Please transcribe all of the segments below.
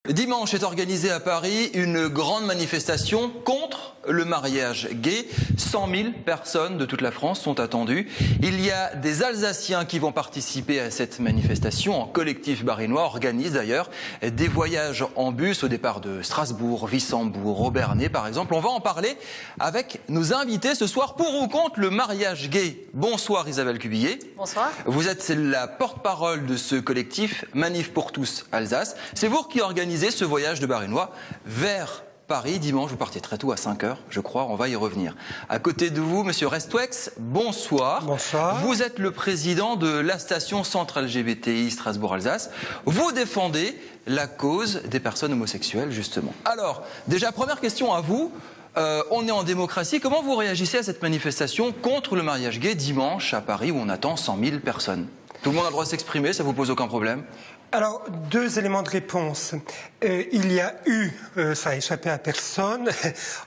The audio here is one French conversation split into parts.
Dimanche est organisée à Paris une grande manifestation contre le mariage gay. 100 000 personnes de toute la France sont attendues. Il y a des Alsaciens qui vont participer à cette manifestation. En collectif barinois organise d'ailleurs des voyages en bus au départ de Strasbourg, Wissembourg, Obernai par exemple. On va en parler avec nos invités ce soir pour ou contre le mariage gay. Bonsoir Isabelle Cubillet. Bonsoir. Vous êtes la porte-parole de ce collectif Manif pour tous Alsace. C'est vous qui organisez ce voyage de barinois vers Paris. Dimanche, vous partez très tôt à 5h, je crois, on va y revenir. À côté de vous, monsieur Restwex, bonsoir. Bonsoir. Vous êtes le président de la station Centre LGBTI Strasbourg-Alsace. Vous défendez la cause des personnes homosexuelles, justement. Alors, déjà, première question à vous. On est en démocratie. Comment vous réagissez à cette manifestation contre le mariage gay dimanche à Paris où on attend 100 000 personnes? Tout le monde a le droit de s'exprimer, ça vous pose aucun problème? Alors, deux éléments de réponse. Il y a eu, ça a échappé à personne,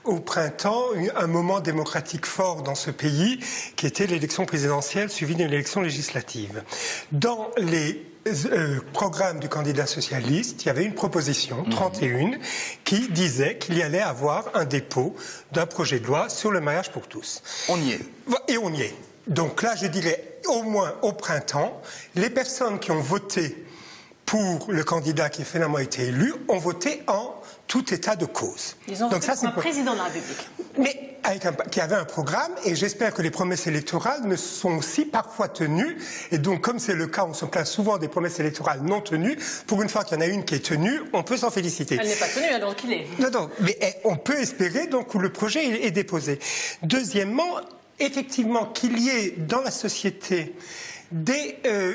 au printemps, un moment démocratique fort dans ce pays, qui était l'élection présidentielle suivie d'une élection législative. Dans les programme du candidat socialiste, il y avait une proposition, 31, qui disait qu'il y allait avoir un dépôt d'un projet de loi sur le mariage pour tous. On y est. Et on y est. Donc là, je dirais, au moins au printemps, les personnes qui ont voté pour le candidat qui finalement été élu ont voté en tout état de cause. Ils ont voté pour un président de la République. Mais qui avait un programme, et j'espère que les promesses électorales ne sont aussi parfois tenues. Et donc, comme c'est le cas, on se plaint souvent des promesses électorales non tenues. Pour une fois qu'il y en a une qui est tenue, on peut s'en féliciter. Elle n'est pas tenue, alors qu'il est. Non, mais on peut espérer donc où le projet est déposé. Deuxièmement, effectivement, qu'il y ait dans la société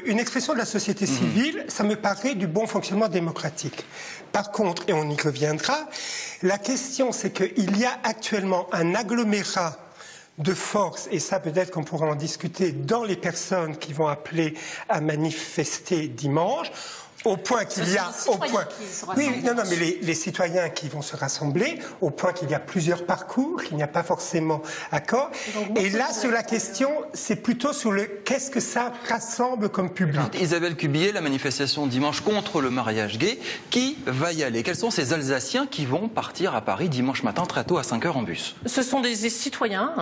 une expression de la société civile, ça me paraît du bon fonctionnement démocratique. Par contre, et on y reviendra, la question c'est qu'il y a actuellement un agglomérat de force, et ça peut-être qu'on pourra en discuter, dans les personnes qui vont appeler à manifester dimanche, au point qu'il y a, mais les citoyens qui vont se rassembler, au point qu'il y a plusieurs parcours, qu'il n'y a pas forcément accord. Et là, sur la question, c'est plutôt sur le qu'est-ce que ça rassemble comme public. Isabelle Cubillet, la manifestation dimanche contre le mariage gay, qui va y aller? Quels sont ces Alsaciens qui vont partir à Paris dimanche matin très tôt à 5h en bus? Ce sont des citoyens,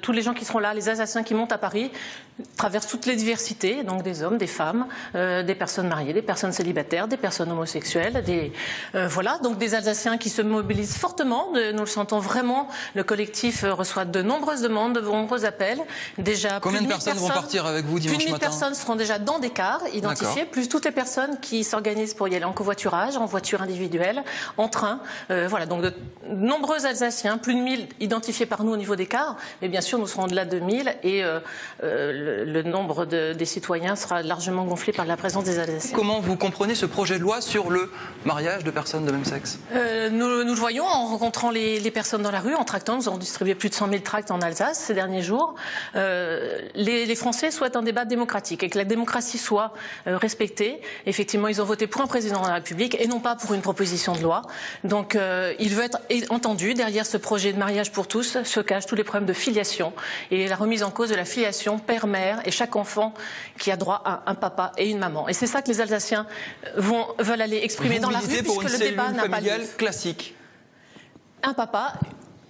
tous les gens qui seront là, les Alsaciens qui montent à Paris, traversent toutes les diversités, donc des hommes, des femmes, des personnes mariées, des personnes célibataires, des personnes homosexuelles, voilà, donc des Alsaciens qui se mobilisent fortement, nous le sentons vraiment, le collectif reçoit de nombreuses demandes, de nombreux appels, déjà combien de personnes vont partir avec vous dimanche matin? Plus de 1000 personnes seront déjà dans des cars identifiés, plus toutes les personnes qui s'organisent pour y aller en covoiturage, en voiture individuelle, en train, voilà, donc de nombreux Alsaciens, plus de 1000 identifiés par nous au niveau des cars, mais bien sûr nous serons au-delà de 1000 et le nombre des citoyens sera largement gonflé par la présence des Alsaciens. Comment vous comprenez ce projet de loi sur le mariage de personnes de même sexe? Nous le voyons en rencontrant les personnes dans la rue, en tractant. Nous avons distribué plus de 100 000 tracts en Alsace ces derniers jours. Les Français souhaitent un débat démocratique et que la démocratie soit respectée. Effectivement, ils ont voté pour un président de la République et non pas pour une proposition de loi. Donc, il veut être entendu. Derrière ce projet de mariage pour tous se cachent tous les problèmes de filiation et la remise en cause de la filiation père-mère et chaque enfant qui a droit à un papa et une maman. Et c'est ça que les Alsaciens veulent aller exprimer dans la rue puisque le débat n'a pas lieu. Classique. Un papa,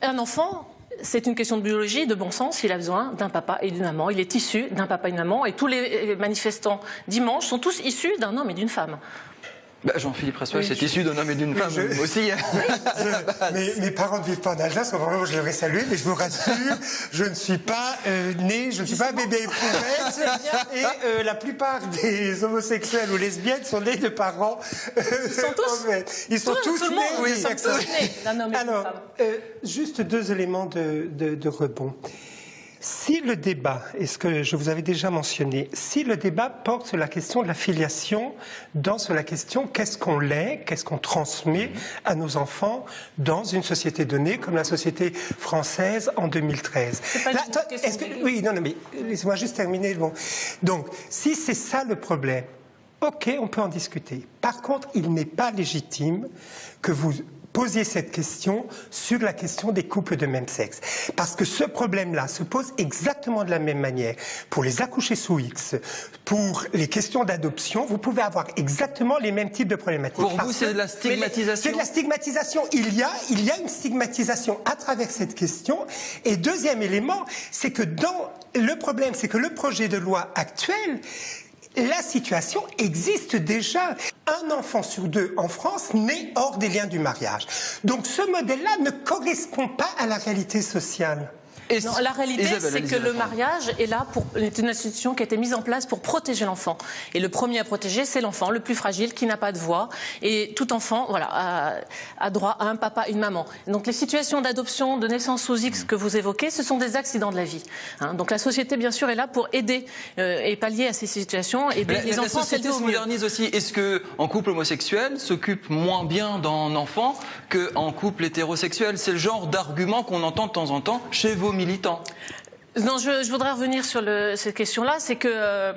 un enfant, c'est une question de biologie, de bon sens. Il a besoin d'un papa et d'une maman. Il est issu d'un papa et d'une maman. Et tous les manifestants dimanche sont tous issus d'un homme et d'une femme. Jean-Philippe Restwex est issu d'un homme et d'une femme aussi. Mes parents ne vivent pas en Alsace, vraiment je les salue, mais je vous rassure, je ne suis pas né, je ne suis pas un bébé éprouvette, et la plupart des homosexuels ou lesbiennes sont nés de parents. Ils sont tous nés, oui, d'un homme et d'une femme. Alors, juste deux éléments de rebond. Si le débat, et ce que je vous avais déjà mentionné, si le débat porte sur la question de la filiation, sur la question qu'est-ce qu'on lègue, qu'est-ce qu'on transmet à nos enfants dans une société donnée comme la société française en 2013. Oui, non, mais laissez-moi juste terminer. Bon. Donc, si c'est ça le problème, ok, on peut en discuter. Par contre, il n'est pas légitime que vous posiez cette question sur la question des couples de même sexe. Parce que ce problème-là se pose exactement de la même manière. Pour les accouchés sous X, pour les questions d'adoption, vous pouvez avoir exactement les mêmes types de problématiques. Pour vous, c'est de la stigmatisation? C'est de la stigmatisation. Il y a une stigmatisation à travers cette question. Et deuxième élément, c'est que le problème, c'est que le projet de loi actuel, la situation existe déjà. Un enfant sur 2 en France naît hors des liens du mariage. Donc ce modèle-là ne correspond pas à la réalité sociale. Non, la réalité, c'est que le mariage est une institution qui a été mise en place pour protéger l'enfant. Et le premier à protéger, c'est l'enfant, le plus fragile, qui n'a pas de voix. Et tout enfant, a droit à un papa, une maman. Donc les situations d'adoption, de naissance sous X que vous évoquez, ce sont des accidents de la vie. Donc la société, bien sûr, est là pour aider et pallier à ces situations. Et les enfants, la société se modernise aussi. Est-ce qu'un couple homosexuel s'occupe moins bien d'un enfant qu'un couple hétérosexuel? C'est le genre d'argument qu'on entend de temps en temps chez vos militants. Non, je voudrais revenir sur cette question-là, c'est que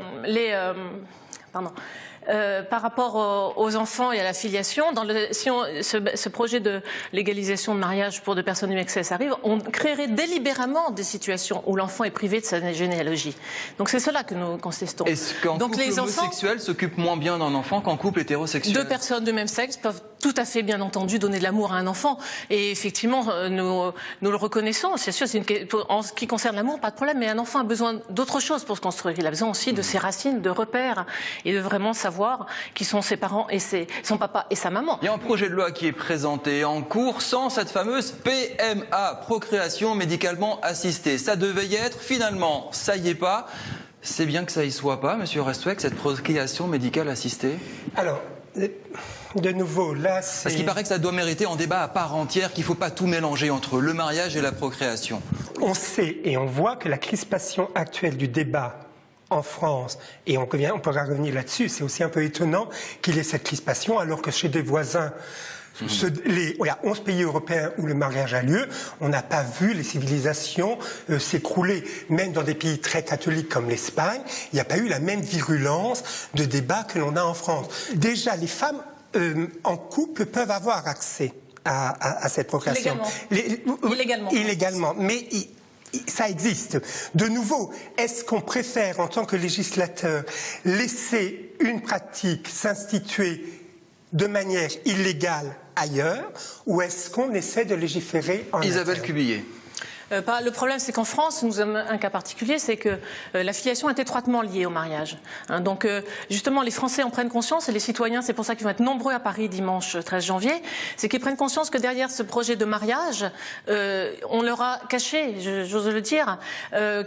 par rapport aux enfants et à la filiation, si ce projet de légalisation de mariage pour 2 personnes du même sexe arrive, on créerait délibérément des situations où l'enfant est privé de sa généalogie. Donc c'est cela que nous contestons. Est-ce qu'un couple homosexuel s'occupe moins bien d'un enfant qu'un couple hétérosexuel? 2 personnes de même sexe peuvent tout à fait, bien entendu, donner de l'amour à un enfant. Et effectivement, nous le reconnaissons. C'est sûr, en ce qui concerne l'amour, pas de problème. Mais un enfant a besoin d'autre chose pour se construire. Il a besoin aussi de ses racines, de repères, et de vraiment savoir qui sont ses parents et son papa et sa maman. Il y a un projet de loi qui est présenté en cours sans cette fameuse PMA, procréation médicalement assistée. Ça devait y être, finalement, ça y est pas. C'est bien que ça y soit pas, Monsieur Restouek, cette procréation médicale assistée? Alors, de nouveau, là, c'est... Parce qu'il paraît que ça doit mériter un débat à part entière, qu'il ne faut pas tout mélanger entre le mariage et la procréation. On sait et on voit que la crispation actuelle du débat en France, et on pourra revenir là-dessus, c'est aussi un peu étonnant qu'il y ait cette crispation, alors que chez des voisins, il y a 11 pays européens où le mariage a lieu, on n'a pas vu les civilisations s'écrouler. Même dans des pays très catholiques comme l'Espagne, il n'y a pas eu la même virulence de débat que l'on a en France. Déjà, les femmes en couple peuvent avoir accès à cette procréation. Illégalement. Mais ça existe. De nouveau, est-ce qu'on préfère, en tant que législateur, laisser une pratique s'instituer de manière illégale ailleurs, ou est-ce qu'on essaie de légiférer en Isabelle interne? Cubillet. Le problème, c'est qu'en France, nous avons un cas particulier, c'est que la filiation est étroitement liée au mariage. Donc, justement, les Français en prennent conscience, et les citoyens, c'est pour ça qu'ils vont être nombreux à Paris dimanche 13 janvier, c'est qu'ils prennent conscience que derrière ce projet de mariage, on leur a caché, j'ose le dire,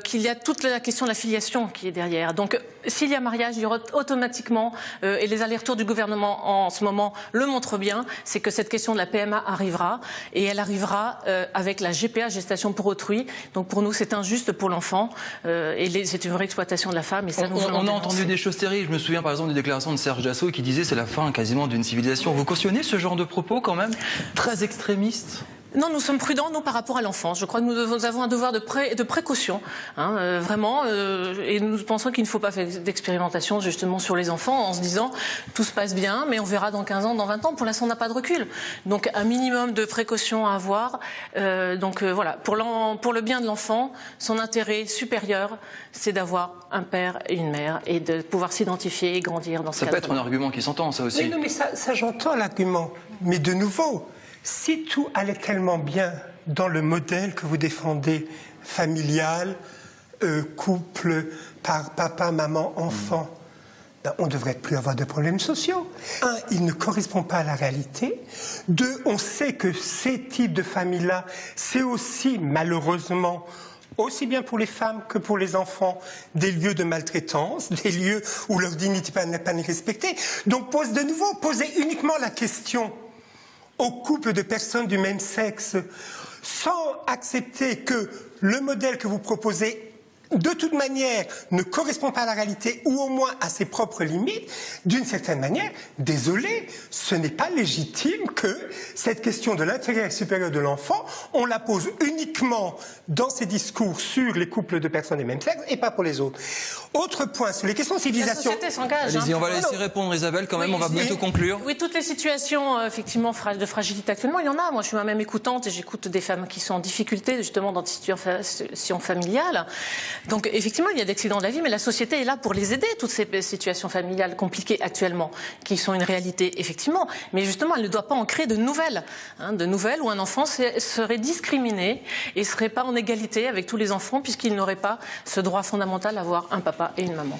qu'il y a toute la question de la filiation qui est derrière. Donc, s'il y a mariage, il y aura automatiquement, et les allers-retours du gouvernement en ce moment le montrent bien, c'est que cette question de la PMA arrivera, et elle arrivera avec la GPA, gestation pour autrui. Donc pour nous, c'est injuste pour l'enfant et c'est une vraie exploitation de la femme. Et ça, on a entendu des choses terribles. Je me souviens par exemple des déclarations de Serge Dassault qui disait c'est la fin quasiment d'une civilisation. Vous cautionnez ce genre de propos quand même très extrémistes? Non, nous sommes prudents, nous, par rapport à l'enfance. Je crois que nous avons un devoir de précaution, vraiment, et nous pensons qu'il ne faut pas faire d'expérimentation, justement, sur les enfants, en se disant, tout se passe bien, mais on verra dans 15 ans, dans 20 ans. Pour l'instant, on n'a pas de recul. Donc, un minimum de précaution à avoir. Voilà, pour le bien de l'enfant, son intérêt supérieur, c'est d'avoir un père et une mère, et de pouvoir s'identifier et grandir dans ce cadre. Ça peut être un argument qui s'entend, ça aussi. Oui, non, mais ça j'entends l'argument. Mais de nouveau, si tout allait tellement bien dans le modèle que vous défendez, familial, couple, par papa, maman, enfant, on ne devrait plus avoir de problèmes sociaux. 1, il ne correspond pas à la réalité. 2, on sait que ces types de familles-là, c'est aussi, malheureusement, aussi bien pour les femmes que pour les enfants, des lieux de maltraitance, des lieux où leur dignité n'est pas respectée. Donc, posez uniquement la question aux couples de personnes du même sexe, sans accepter que le modèle que vous proposez de toute manière, ne correspond pas à la réalité ou au moins à ses propres limites, d'une certaine manière, désolé, ce n'est pas légitime que cette question de l'intérêt supérieur de l'enfant, on la pose uniquement dans ces discours sur les couples de personnes du même sexe et pas pour les autres. Autre point, sur les questions de civilisation... La société s'engage. Allez-y, on va laisser répondre Isabelle quand même, on va bientôt conclure. Oui, toutes les situations effectivement de fragilité actuellement, il y en a. Moi, je suis moi-même écoutante et j'écoute des femmes qui sont en difficulté justement dans des situations familiales. Donc effectivement, il y a des accidents de la vie, mais la société est là pour les aider, toutes ces situations familiales compliquées actuellement, qui sont une réalité effectivement. Mais justement, elle ne doit pas en créer de nouvelles, de nouvelles où un enfant serait discriminé et ne serait pas en égalité avec tous les enfants puisqu'il n'aurait pas ce droit fondamental à avoir un papa et une maman.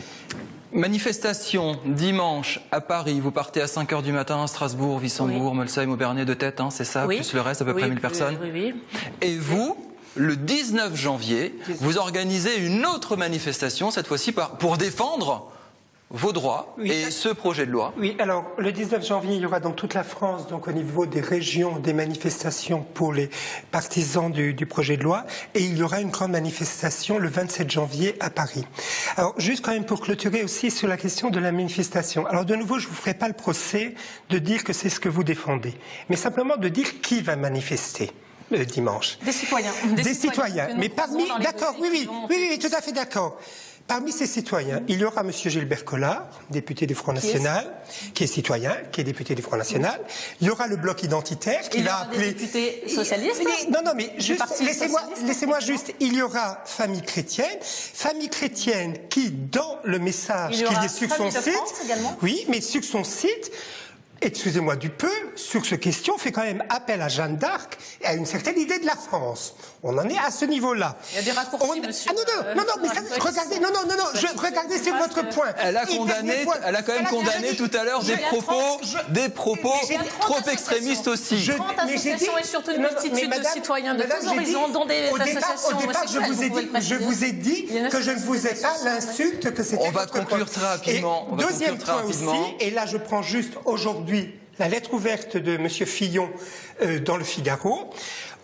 Manifestation dimanche à Paris, vous partez à 5h du matin à Strasbourg, Wissembourg, Molsheim, Aubernet de tête, c'est ça, plus le reste, à peu près 1000 personnes. Oui. Et vous, le 19 janvier, vous organisez une autre manifestation, cette fois-ci pour défendre vos droits et ce projet de loi. Oui, alors le 19 janvier, il y aura dans toute la France, donc au niveau des régions, des manifestations pour les partisans du projet de loi, et il y aura une grande manifestation le 27 janvier à Paris. Alors juste quand même pour clôturer aussi sur la question de la manifestation. Alors de nouveau, je ne vous ferai pas le procès de dire que c'est ce que vous défendez, mais simplement de dire qui va manifester. Le dimanche. Des citoyens. Des citoyens. Mais parmi... D'accord, oui, tout à fait d'accord. Parmi ces citoyens, il y aura M. Gilbert Collard, député du Front National, qui est citoyen, qui est député du Front National. Il y aura le bloc identitaire, qui va appeler... Il y aura des députés socialistes. Non, mais juste, laissez-moi juste... Il y aura Famille chrétienne qui, dans le message qui est sur son site... Oui, mais sur son site... Excusez-moi du peu, sur ce question, fait quand même appel à Jeanne d'Arc et à une certaine idée de la France. On en est à ce niveau-là. Il y a des raccourcis, monsieur. Non, mais ça, regardez, regardez sur votre point. Elle a quand même condamné tout à l'heure des propos trop extrémistes aussi. 30 associations et surtout une multitude de citoyens de tous horizons, dont des associations homosexuelles. Je vous ai dit que je ne vous ai pas l'insulte que c'était. On va conclure très rapidement. Deuxième point aussi, et là je prends juste aujourd'hui la lettre ouverte de M. Fillon dans le Figaro,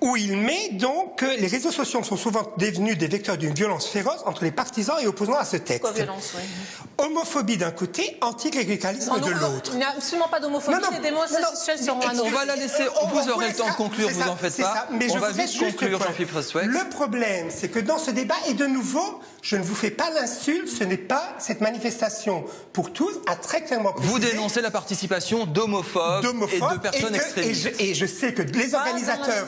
où il met donc que les réseaux sociaux sont souvent devenus des vecteurs d'une violence féroce entre les partisans et opposants à ce texte. Quoi, violence, oui. Homophobie d'un côté, anticléricalisme de l'autre. Il n'y a absolument pas d'homophobie, les démos sexuelles seront un autre. On va la laisser, vous aurez le temps de conclure, vous en faites pas. On va vite conclure, Jean-Philippe Fressouet. Le problème, c'est que dans ce débat, et de nouveau, je ne vous fais pas l'insulte, ce n'est pas cette manifestation pour tous, a très clairement précisé. Vous dénoncez la participation d'homophobes et de personnes extrémistes. Et je sais que les organisateurs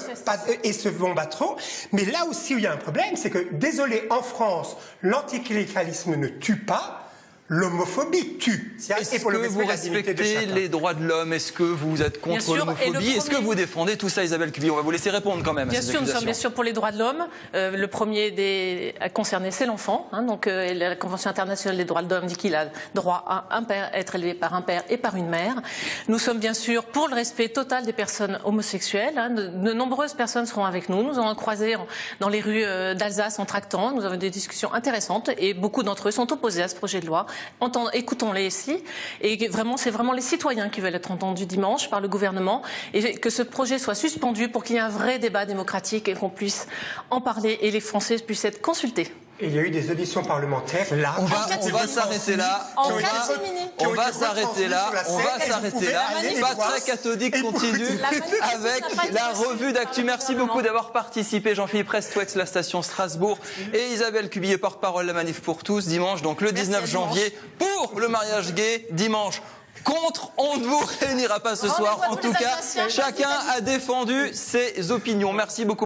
et se vont battre, mais là aussi où il y a un problème, c'est que, désolé, en France, l'anticléricalisme ne tue pas, l'homophobie tue. Est-ce que vous respectez les droits de l'homme? Est-ce que vous êtes contre l'homophobie? Est-ce que vous défendez tout ça, Isabelle Cuby? On va vous laisser répondre quand même. Bien sûr, nous sommes bien sûr pour les droits de l'homme. Le premier à concerner, c'est l'enfant. Donc la Convention internationale des droits de l'homme dit qu'il a droit à un père, être élevé par un père et par une mère. Nous sommes bien sûr pour le respect total des personnes homosexuelles. De nombreuses personnes seront avec nous. Nous avons croisé dans les rues d'Alsace en tractant. Nous avons des discussions intéressantes et beaucoup d'entre eux sont opposés à ce projet de loi. Écoutons-les ici. Et vraiment, c'est vraiment les citoyens qui veulent être entendus dimanche par le gouvernement et que ce projet soit suspendu pour qu'il y ait un vrai débat démocratique et qu'on puisse en parler et les Français puissent être consultés. Et il y a eu des auditions parlementaires là. On va s'arrêter là. On va s'arrêter là. Patrick cathodique continue avec la revue d'actu. Merci beaucoup d'avoir participé. Jean-Philippe Fressouet, la station Strasbourg, et Isabelle Cuby, porte-parole de la Manif pour tous. Dimanche, donc le 19 janvier, pour le mariage gay. Dimanche, contre, on ne vous réunira pas ce soir. En tout cas, chacun a défendu ses opinions. Merci beaucoup.